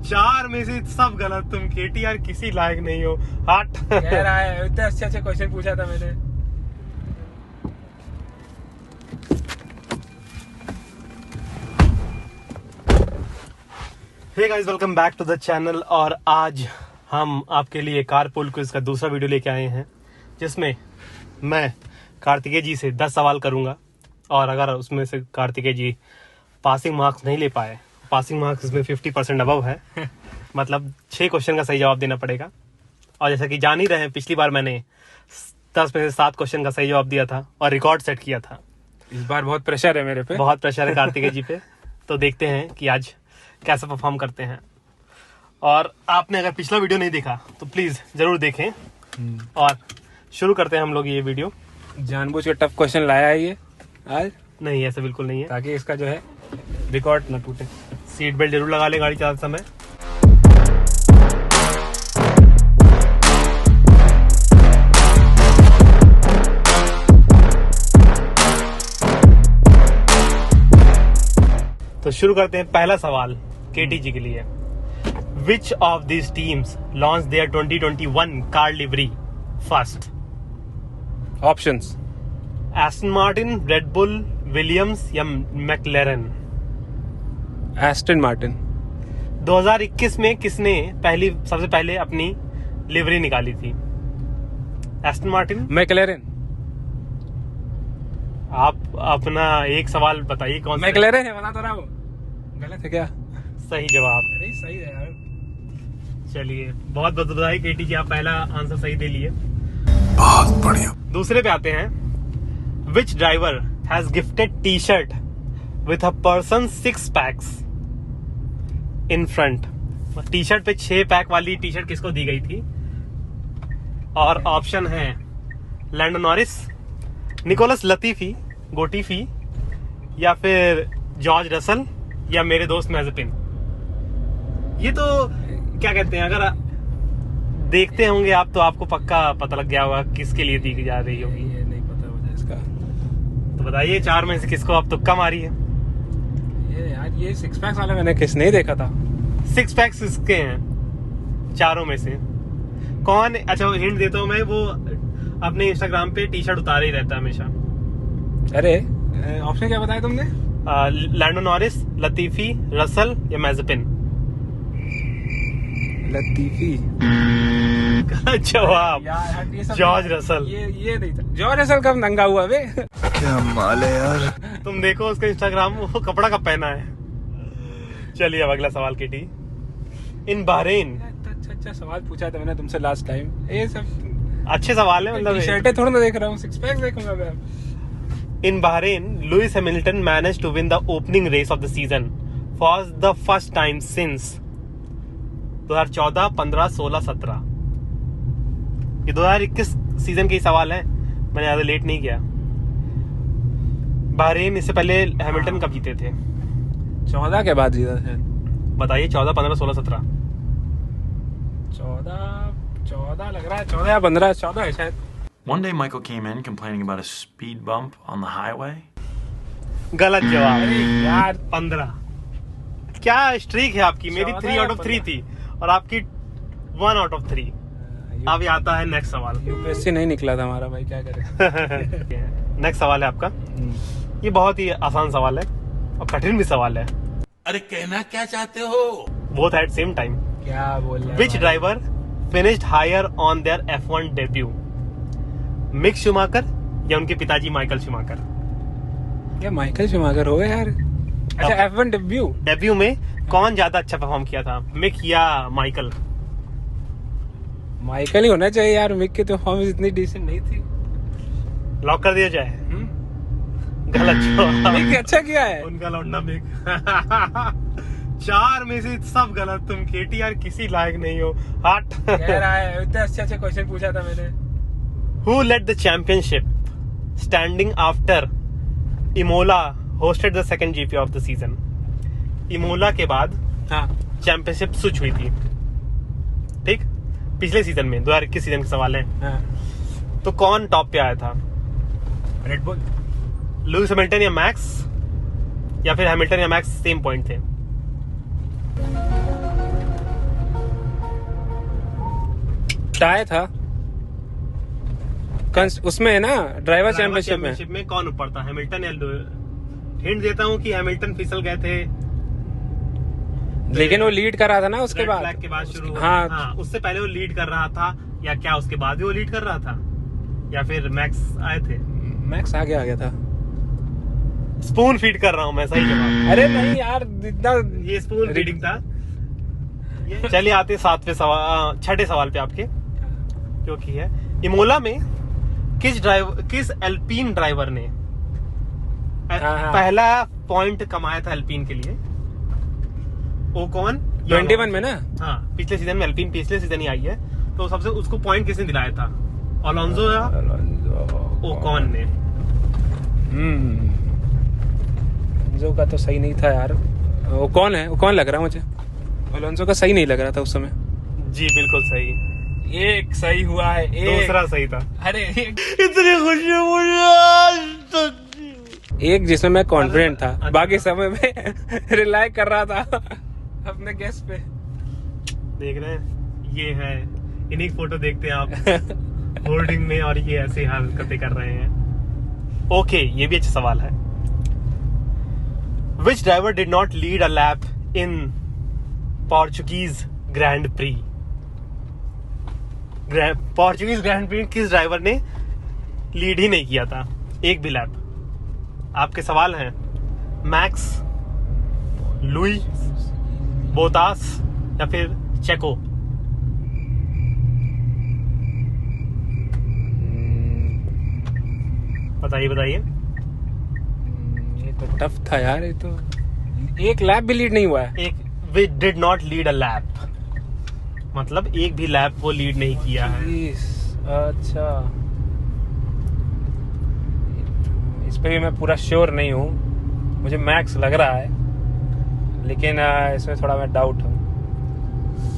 4 में से सब गलत। तुम केटीआर किसी लायक नहीं हो। हट। कह रहा है इतने अच्छे क्वेश्चन पूछा था मैंने। Hey guys, welcome back to the channel. और आज हम आपके लिए कारपूल क्विज का दूसरा वीडियो लेके आए हैं, जिसमें मैं कार्तिकेय जी से 10 सवाल करूंगा और अगर उसमें से कार्तिकेय जी पासिंग मार्क्स नहीं ले पाए, पासिंग मार्क्स इसमें 50% अबव है, मतलब 6 क्वेश्चन का सही जवाब देना पड़ेगा। और जैसा कि जान ही रहे हैं, पिछली बार मैंने 10 में से 7 क्वेश्चन का सही जवाब दिया था और रिकॉर्ड सेट किया था। इस बार बहुत प्रेशर है मेरे पे। बहुत प्रेशर है कार्तिकेय जी पे। तो देखते हैं कि आज कैसे परफॉर्म करते हैं। और आपने अगर पिछला वीडियो नहीं देखा तो प्लीज जरूर देखें। और शुरू करते हैं हम लोग ये वीडियो। जानबूझ के टफ क्वेश्चन लाया है ये आज, नहीं ऐसा बिल्कुल नहीं है, ताकि इसका जो है रिकॉर्ड न टूटे। सीट बेल्ट जरूर लगा ले गाड़ी चलाते समय। तो शुरू करते हैं। पहला सवाल केटी जी के लिए। Which of this teams launch their 2021 car livery first? Options: Aston Martin, red bull, Williams या मैकलेरन? Aston Martin. 2021 में किसने सबसे पहले अपनी लिवरी निकाली थी? Aston Martin, McLaren. आप अपना एक सवाल बताइए कौन सा मैकलेरन है, बता तो रहा हूँ। गलत है क्या? सही जवाब। नहीं, सही है यार। चलिए, बहुत बहुत बधाई केटी जी, आप पहला आंसर सही दे लिए। बहुत बढ़िया। दूसरे पे आते हैं। Which driver has gifted T shirt with a person 6 packs in front? T shirt पे 6 पैक वाली टी शर्ट किसको दी गई थी? और ऑप्शन है लैंडो नॉरिस, निकोलस लतीफी, गोटीफी, या फिर जॉर्ज रसल, या मेरे दोस्त मैज़ेपिन। ये तो क्या कहते हैं, अगर देखते होंगे आप तो आपको पक्का पता लग गया होगा किसके लिए दी जा रही होगी। ये नहीं पता मुझे इसका। तो बताइए 4 में से किसको आप तुक्का मारी है? ये यार, ये 6 पैक्स वाला मैंने किस नहीं देखा था। 6 पैक्स किसके हैं 4 में से? कौन? अच्छा, हिंट देता हूँ मैं, वो अपने इंस्टाग्राम पे टी शर्ट उतारे ही रहता है हमेशा। अरे ऑप्शन क्या बताया तुमने? लैंडो नॉरिस, लतीफी, रसल या मैज़ेपिन? लतीफी। गलत जवाब। यार ये सब जॉर्ज रसल। ये नहीं था। जॉर्ज रसल कब नंगा हुआ बे? क्या माल है यार। तुम देखो उसका इंस्टाग्राम, वो कपड़ा कब पहना है। चलिए अब अगला सवाल केटी। इन बहरीन, अच्छा सवाल पूछा था मैंने तुमसे लास्ट टाइम। ये सब अच्छे सवाल है, मतलब शर्टें थोड़ा ना देख रहा हूँ, 6 पैक्स देखूंगा मैं। In Bahrain, Lewis Hamilton managed to win the opening race of the season for the first time since 2014, 15, 16, 17। ये 2021 सीजन के ही सवाल है, मैंने ज्यादा लेट नहीं किया। बहरीन इससे पहले हैमिल्टन कब जीते थे? 14 के बाद जीता शायद। बताइए 14, 15, 16, 17। 14 लग रहा है, 14 या 15, 14 है शायद। One day Michael came in complaining about a speed bump on the highway. गलत जवाब। यार 15। क्या स्ट्रीक है आपकी? मेरी 3 आउट ऑफ 3 थी और आपकी 1 आउट ऑफ 3। अब ये आता है नेक्स्ट सवाल। यूपीएससी नहीं निकला था हमारा भाई, क्या करें। नेक्स्ट सवाल है आपका। ये बहुत ही आसान सवाल है और कठिन भी सवाल है। अरे कहना क्या चाहते हो? Both at same time. क्या बोल रहे हैं? Which driver finished higher on there F1 debut? Mick Schumacher या उनके पिताजी माइकल शूमाकर? क्या माइकल शूमाकर हो गए यार? अच्छा, F1 डेब्यू में कौन ज्यादा अच्छा परफॉर्म किया था, मिक या माइकल? माइकल ही होना चाहिए यार, मिक की तो परफॉर्मेंस इतनी डिसेंट नहीं थी। लॉक कर दिया जाए? गलत जवाब। मिक अच्छा किया है उनका लौंडा मिक। 4 में से सब गलत। तुम केटीआर किसी लायक नहीं हो। हट। कह रहा है इतने अच्छे क्वेश्चन पूछा था मैंने। Who led the championship standing after Imola hosted the second GP of the season? Imola के बाद हाँ, चैंपियनशिप स्विच हुई थी, ठीक? पिछले सीजन में 2021 सीजन के सवाल है। हाँ। तो कौन टॉप पे आया था? रेड बुल, लुइस हैमिल्टन या मैक्स, या फिर हैमिल्टन या मैक्स सेम पॉइंट थे? टाई था उसमें है ना, ड्राइवर चैंपियनशिप में कौन ऊपर था, हैमिल्टन या हिंट देता हूँ कि हैमिल्टन फिसल गए थे, लेकिन वो लीड कर रहा था ना उसके रेड बाद। फ्लैग के बाद शुरू हुआ। हाँ। हाँ, उससे पहले वो लीड कर रहा था या क्या उसके बाद भी वो लीड कर रहा था, या फिर मैक्स आए थे? मैक्स आगे आ गया था। स्पून फीड कर रहा हूँ मैं, सही जवाब। अरे नहीं यार, इतना ये स्पून फीडिंग था। चलिए आते छठे सवाल पे आपके, जो कि है इमोला में किस एल्पीन ड्राइवर ने पहला पॉइंट कमाया था एल्पीन के लिए? ओकॉन 21 में ना? हाँ, पिछले सीजन में, एल्पीन पिछले सीजन ही आई है, तो सबसे उसको पॉइंट किसने दिलाया था, अलोंसो या ओकॉन ने? अलोंसो का तो सही नहीं था यार, वो कौन है, वो कौन लग रहा है मुझे, अलोंसो का सही नहीं लग रहा था उस समय। जी बिल्कुल सही, एक सही हुआ है, एक दूसरा सही था। अरे इतनी खुशी मुझे, एक जिसमें मैं कॉन्फिडेंट था, बाकी समय में रिलाई कर रहा था अपने गेस पे। देख रहे हैं, ये है, इन्हीं की फोटो देखते हैं आप होल्डिंग में, और ये ऐसे हरकतें कर रहे हैं। ओके, ये भी अच्छा सवाल है। Which driver did not lead a lap in Portuguese Grand Prix? Portuguese Grand Prix किस ड्राइवर ने लीड ही नहीं किया था एक भी लैप? आपके सवाल हैं मैक्स, लुई, बोतास या फिर चेको? बताइए बताइए। ये तो टफ था यार, ये तो एक लैप भी लीड नहीं हुआ है। एक we did not lead a lap, मतलब एक भी लैप वो लीड नहीं किया है। अच्छा, इस पे भी मैं पूरा श्योर नहीं हूँ, मुझे मैक्स लग रहा है, लेकिन इसमें थोड़ा मैं डाउट हूँ।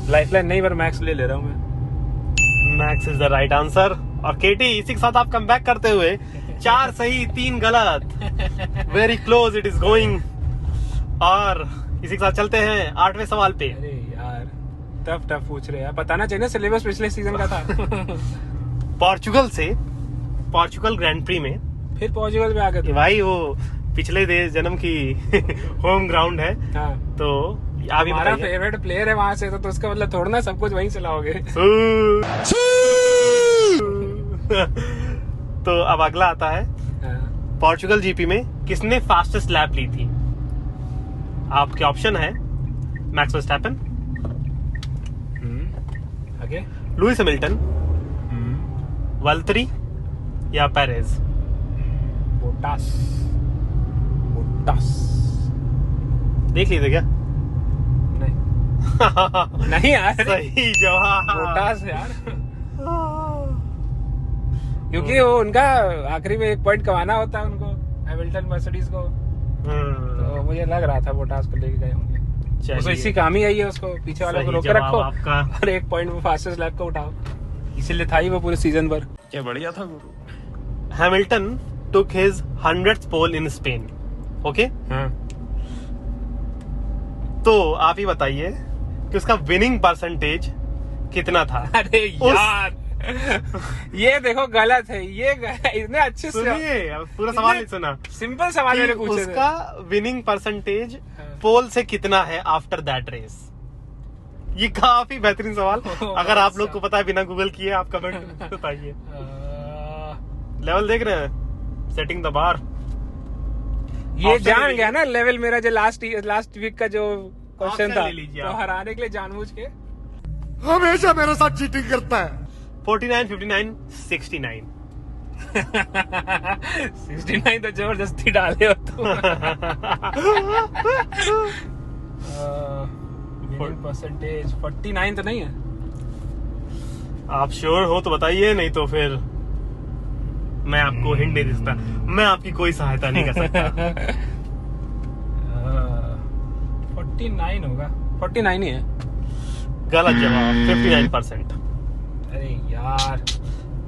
लाइफलाइन नहीं, पर मैक्स ले रहा हूँ मैं। Max is the right answer. और केटी, इसी के साथ आप कमबैक करते हुए 4 सही 3 गलत, very close it is going. और इसी के साथ चलते हैं 8वें सवाल पे। अरे यार, टफ पूछ रहे हैं, बताना चाहिए ना, सिलेबस पिछले सीजन का था। पोर्चुगल ग्रैंड प्री में, फिर पोर्चुगल में आ गए थे भाई, वो पिछले देश जन्म की होम ग्राउंड है। हाँ। तो आप ही हमारा बताइए। फेवरेट प्लेयर है वहां से, तो उसका मतलब थोड़ा ना सब कुछ वहीं से लाओगे। तो अब अगला आता है, पोर्चुगल जीपी में किसने फास्टेस्ट लैप ली थी? आपके ऑप्शन है मैक्स वर्स्टैपन, आगे लुइस हैमिल्टन, वल्तरी या पेरेज? बोटास देख लीजिए क्या? नहीं नहीं यार, सही जवाब। बोटास यार, क्योंकि वो उनका आखिरी में 1 पॉइंट कमाना होता है उनको, हैमिल्टन मर्सिडीज को। तो मुझे लग रहा था बोटास को लेके गए होंगे। उसको इसी काम ही आई है, उसको पीछे वालों को रोके रखो आपका। और 1 पॉइंट में फास्टेस्ट लैप को उठाओ, इसीलिए था ही वो पूरे सीजन भर। क्या बढ़िया था गुरु। Hamilton took his 100th pole in Spain. Okay? हाँ। तो आप ही बताइए कि उसका विनिंग परसेंटेज कितना था? अरे यार, ये देखो गलत है, ये इतने अच्छे से सुनिए, अब पूरा सवाल नहीं सुना। सिंपल सवाल मैंने पूछे थे। उसका विनिंग परसेंटेज पोल से कितना है आफ्टर दैट रेस? ये काफी बेहतरीन सवाल। अगर आप लोग को पता है बिना गूगल किए, आप कमेंट में बताइए। लेवल देख रहे हैं, सेटिंग द बार। ये जान गया ना लेवल मेरा, जो लास्ट वीक का जो क्वेश्चन था, ले लीजिए तो आप। हराने के लिए जानबूझ के। हमेशा मेरे साथ चीटिंग करता है। 49, 59, 69। 69 तो जबरदस्ती डाले हो तुम। परसेंटेज 49 तो नहीं है? आप श्योर हो तो बताइए, नहीं तो फिर मैं आपको हिंट नहीं दे सकता, मैं आपकी कोई सहायता नहीं कर सकता। 49 होगा, 49 ही है। गलत जवाब, 59%। अरे यार,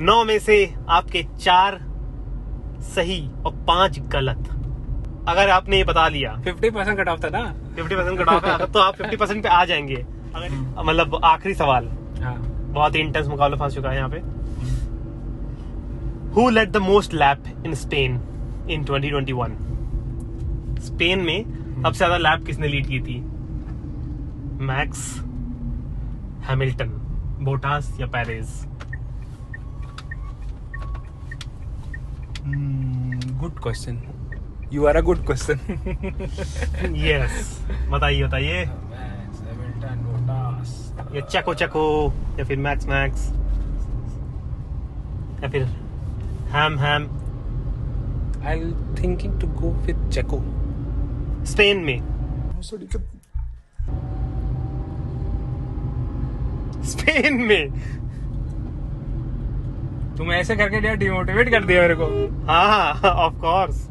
9 में से आपके 4 सही और 5 गलत। अगर आपने ये बता लिया, 50% कट ऑफ था ना? 50% कट ऑफ है, तो आप 50% पे आ जाएंगे। अगर मतलब आखिरी सवाल, हाँ। बहुत ही इंटेंस मुकाबला फंस चुका है यहाँ पे। Who led the most lap in Spain in 2021? Spain में सबसे ज्यादा लैप किसने लीड की थी? मैक्स, हैमिल्टन, बोटास या Perez? Good question, you are a good question. Yes, बताइए बताइए। या चको चको, या फिर मैक्स मैक्स, या फिर Ham Ham? I thinking to go with Checo. Spain में, स्पेन में। तुम ऐसे करके यार डिमोटिवेट कर दिया मेरे को। हाँ, ऑफ कोर्स।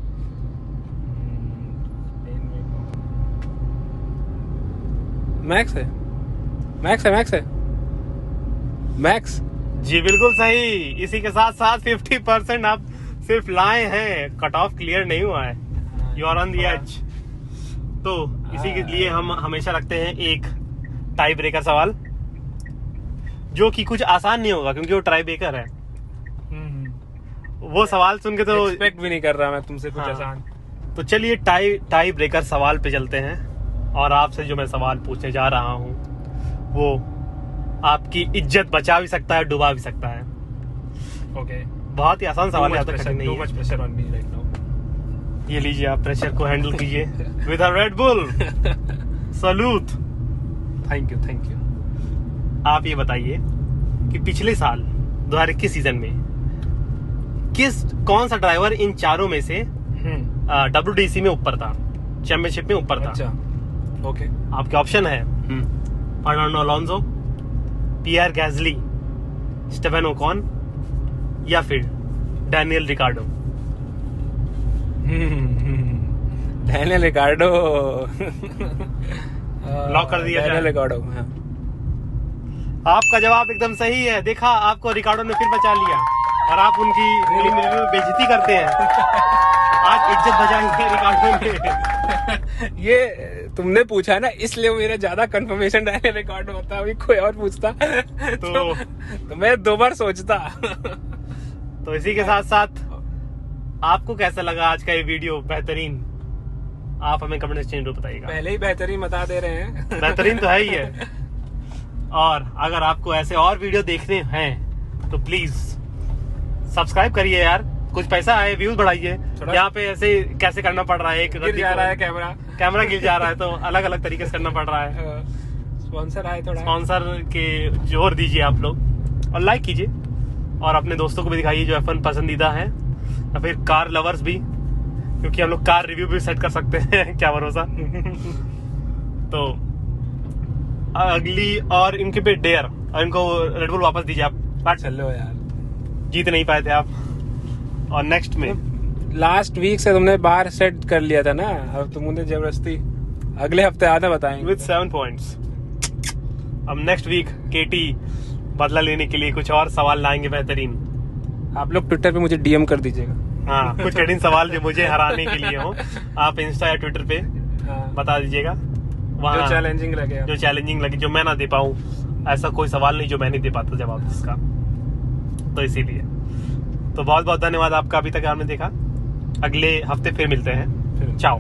मैक्स है, मैक्स है, मैक्स है, मैक्स। जी बिल्कुल सही। इसी के साथ साथ 50% आप सिर्फ लाए हैं, कट ऑफ क्लियर नहीं हुआ है। You are on the edge. तो इसी के लिए हम हमेशा रखते हैं एक टाई ब्रेकर सवाल, जो कि कुछ आसान नहीं होगा क्योंकि वो टाई ब्रेकर है। वो सवाल सुन के तो एक्सपेक्ट भी नहीं कर रहा मैं तुमसे कुछ हाँ। आसान। तो चलिए टाई ब्रेकर सवाल पे चलते हैं। और आपसे जो मैं सवाल पूछने जा रहा हूँ वो आपकी इज्जत बचा भी सकता है, डुबा भी सकता है। ओके, बहुत ही आसान सवाल है, कठिन नहीं टू है। Much pressure on me right now. ये लीजिए, आप प्रेशर को हैंडल कीजिए with a red bull. Salute. Thank you, thank you. आप ये बताइए कि पिछले साल 2021 सीजन में कौन सा ड्राइवर इन चारों में से WDC में ऊपर था, चैंपियनशिप में ऊपर था? अच्छा, ओके। आपके ऑप्शन है फर्नांडो अलोंसो, पियर गैस्ली, स्टेफन ओकॉन या फिर डैनियल रिकार्डो? डैनियल रिकार्डो। लॉक कर दिया जाए? डैनियल रिकार्डो, हाँ। आपका जवाब एकदम सही है। देखा, आपको रिकार्डो ने फिर बचा लिया और आप उनकी बेइज्जती करते हैं। आज इज्जत बचाएंगे रिकार्डो ने। ये तुमने पूछा है ना, इसलिए मेरा ज्यादा कंफर्मेशन डैनियल रिकार्डो होता। अभी कोई और पूछता तो मैं 2 बार सोचता। तो इसी के साथ साथ आपको कैसा लगा आज का ये वीडियो? बेहतरीन? आप हमें कमेंट सेक्शन में बताइएगा। पहले ही बेहतरीन बता दे रहे हैं। बेहतरीन तो है ही है। और अगर आपको ऐसे और वीडियो देखने हैं तो प्लीज सब्सक्राइब करिए यार, कुछ पैसा आए, व्यूज बढ़ाइए। यहाँ पे ऐसे कैसे करना पड़ रहा है, एक गिर जा रहा है कैमरा गिर जा रहा है, तो अलग अलग तरीके से करना पड़ रहा है। स्पॉन्सर आए, थोड़ा स्पॉन्सर के जोर दीजिए आप लोग, और लाइक कीजिए, और अपने दोस्तों को भी दिखाइए जो F1 पसंदीदा है, या फिर कार लवर्स भी, क्योंकि हम लोग कार रिव्यू भी सेट कर सकते हैं। क्या भरोसा। तो अगली और इनके पे डेयर, और इनको रेड बुल वापस दीजिए आप। चलो यार, जीत नहीं पाए थे आप। और नेक्स्ट में लास्ट वीक से तुमने बाहर सेट कर लिया था ना, अब तुमने जबरदस्ती अगले हफ्ते आधा बताएंगे विद 7 पॉइंट्स। अब नेक्स्ट वीक केटी बदला लेने के लिए कुछ और सवाल लाएंगे बेहतरीन। आप लोग ट्विटर पे मुझे डीएम कर दीजिएगा। हाँ, कुछ कठिन सवाल जो मुझे हराने के लिए हो, आप इंस्टा या ट्विटर पे बता दीजिएगा। जो चैलेंजिंग लगे, जो चैलेंजिंग लगे, जो मैं ना दे पाऊँ, ऐसा कोई सवाल नहीं जो मैं नहीं दे पाता जवाब इसका। तो इसीलिए तो बहुत बहुत धन्यवाद आपका अभी तक आपने देखा। अगले हफ्ते फिर मिलते हैं। चाओ।